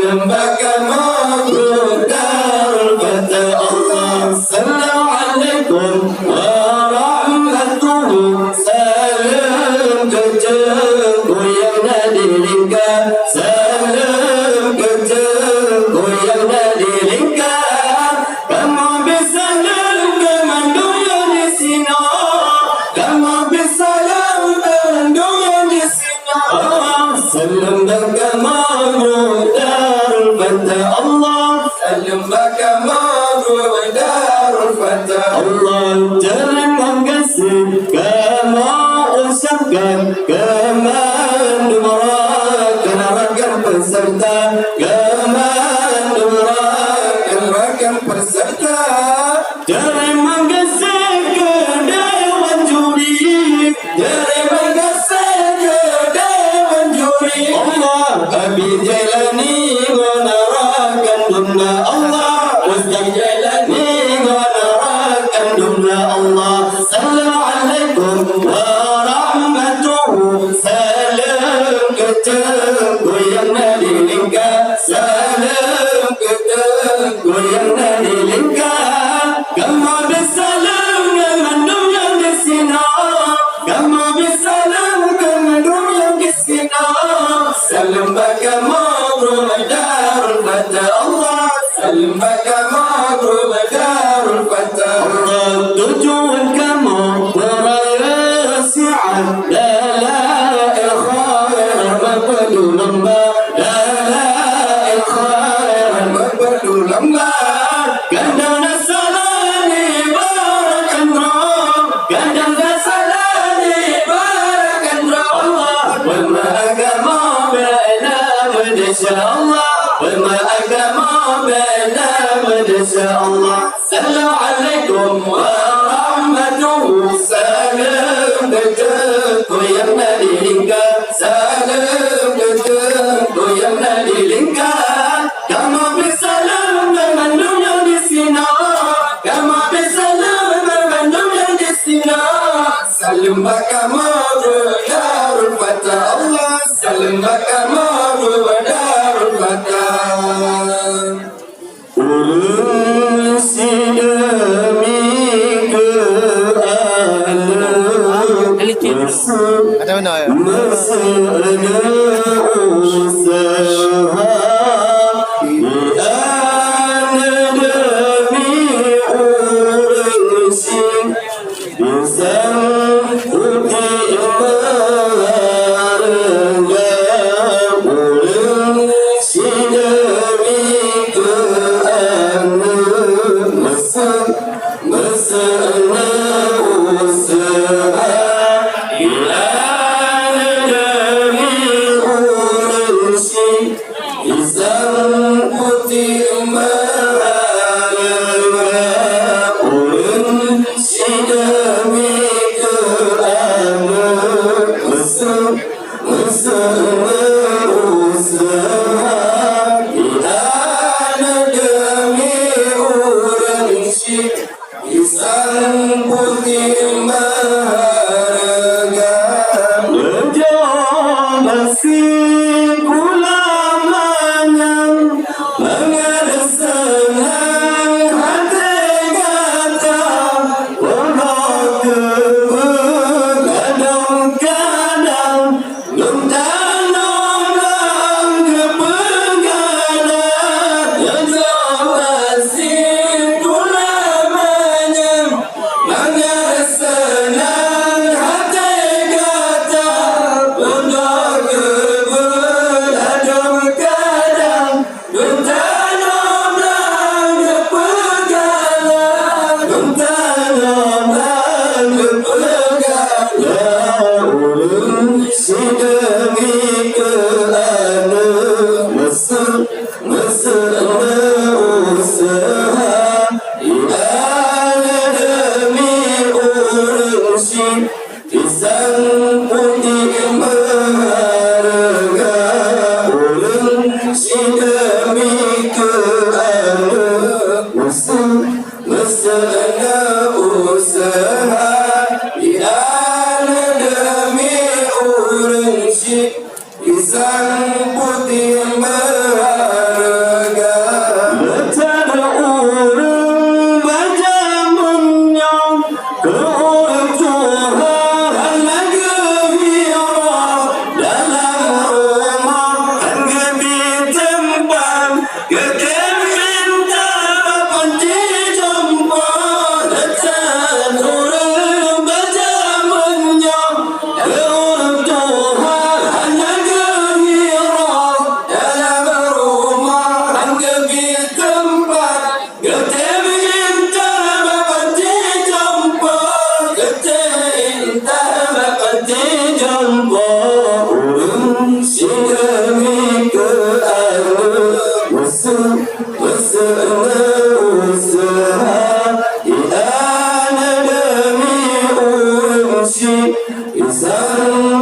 Lembaga goyangnya di lingkar, salam kecil goyangnya di lingkar. Kamu bisa kemandung yang di sini, kamu bisa kemandung yang di sini. Salam baka mabrur darul fatah Allah, salam baka mabrur darul fatah Allah. Terima kasih kamu ucapkan kemandumrakan rakan peserta, kemandumrakan rakan peserta. Terima kasih ke Dewan Juri, terima kasih ke Dewan Juri. Allah Abi Jailani menarakan dumna Allah, Ustaz Jailani menarakan dumna Allah. Assalamualaikum warahmatullahi. Salam kecil goyangnya di lingkar, salam kecil goyangnya di lingkar. Kamu bersalam kemandung yang di sini, kamu bersalam kemandung yang di sini. Salam baka mabrur darul fatah Allah, salam baka mabrur darul fatah Allah. Tujuan kamu beraya si'at, dalail khair mabadu lembar, dalail khair mabadu lembar. Gandana salani barakan roh, gandana salani barakan roh Allah. Wama agama bina madasya Allah, wama agama bina madasya Allah. Assalamualaikum warahmatullahi. Salam kecil goyangnya di lingkar, salam kecil goyangnya di lingkar. Kamu bersalam kemandung yang di sini, kamu bersalam kemandung yang di sini. Salam baka mabrur darul fatah Allah, salam baka mabrur darul fatah. Ulun sidami ke alam Macam mana ya? masana usaha ana demi orang sing insan uti marga. Ulun sidami ke alam masana usaha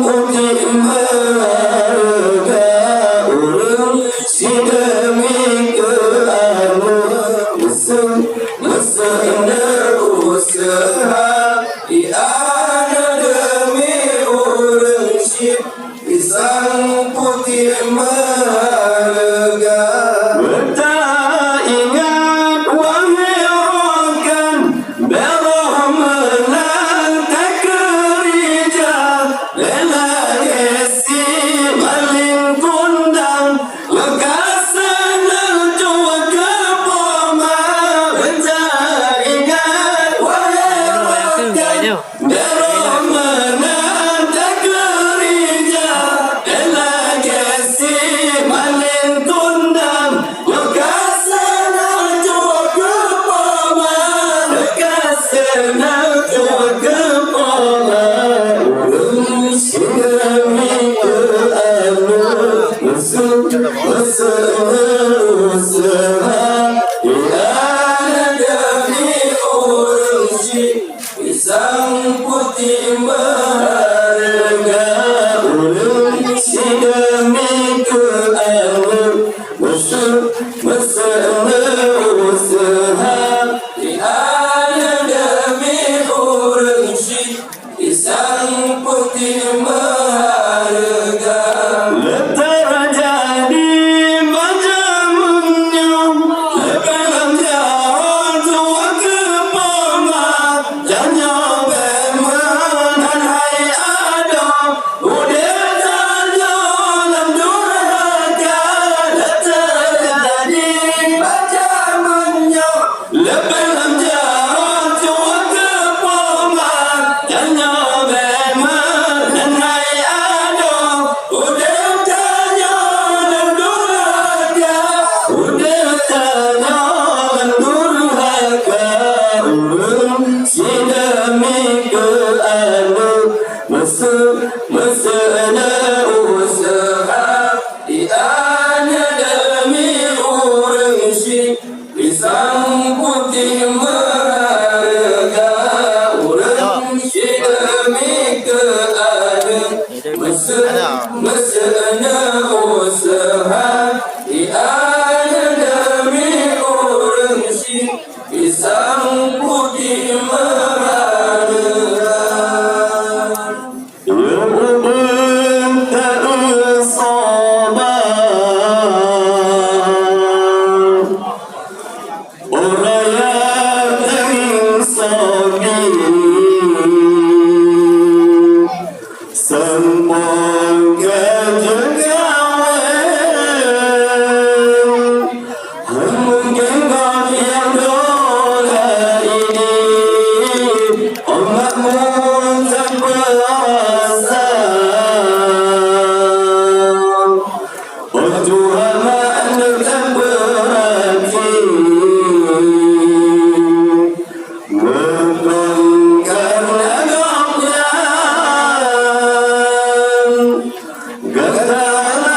putih merga urang si demi keanu mesena usaha iana demi urang si pisang putih merga tak ingat wahirkan beroh menang tak kerja lela esi maling kundang lekasan jua kepoma tak ingat wahirkan beroh menang tak kerja lela esi maling kundang lekasan jua kepoma lekasan jua kepoma Singami keanu Musuh usaha Iana demi orang si Pisang putih merga Urang singami keanu Musuh usaha Iana demi orang si Pisang putih merga Letar jadi majamunnya Lepelam jalan tua kepoma Jangan bemanan hai adam Udah jalan durhaka Letar jadi majamunnya Lepelam jalan tua kepoma Jangan bemanan hai adam Udah jalan durhaka Udah jalan durhaka Urang si demi keanu mesena usaha Iana demi urang si Pisang putih merga Urang si demi keanu mesena usaha Iana demi urang si Pisang putih merga Yang tak sabar Orang yang terinsani Sempurna jenggawan Mungkin kau yang dola ini Umatmu tak berasa Oh Tuhan makna tak berarti Membongkar nagapnya Gatalah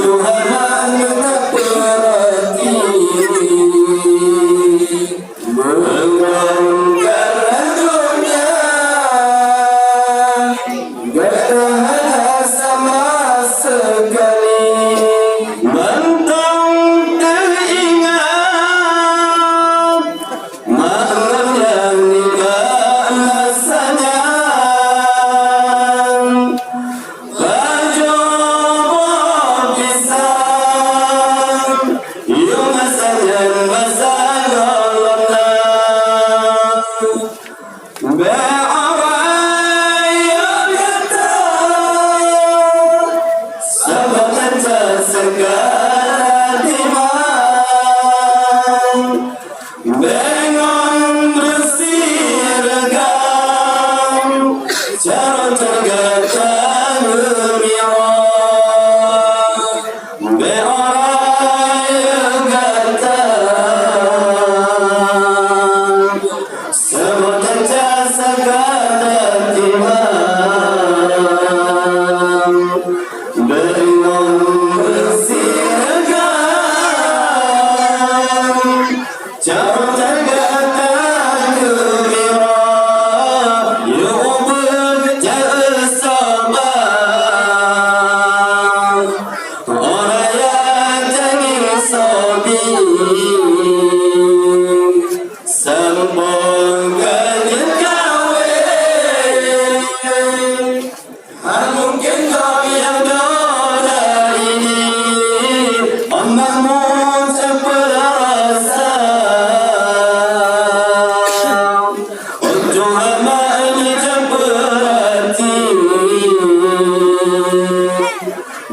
Tuhan tak berarti mengorbankan dunia, gak tahan sama sekali. Mentang teringat malam yang indah rasanya,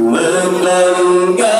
melanggar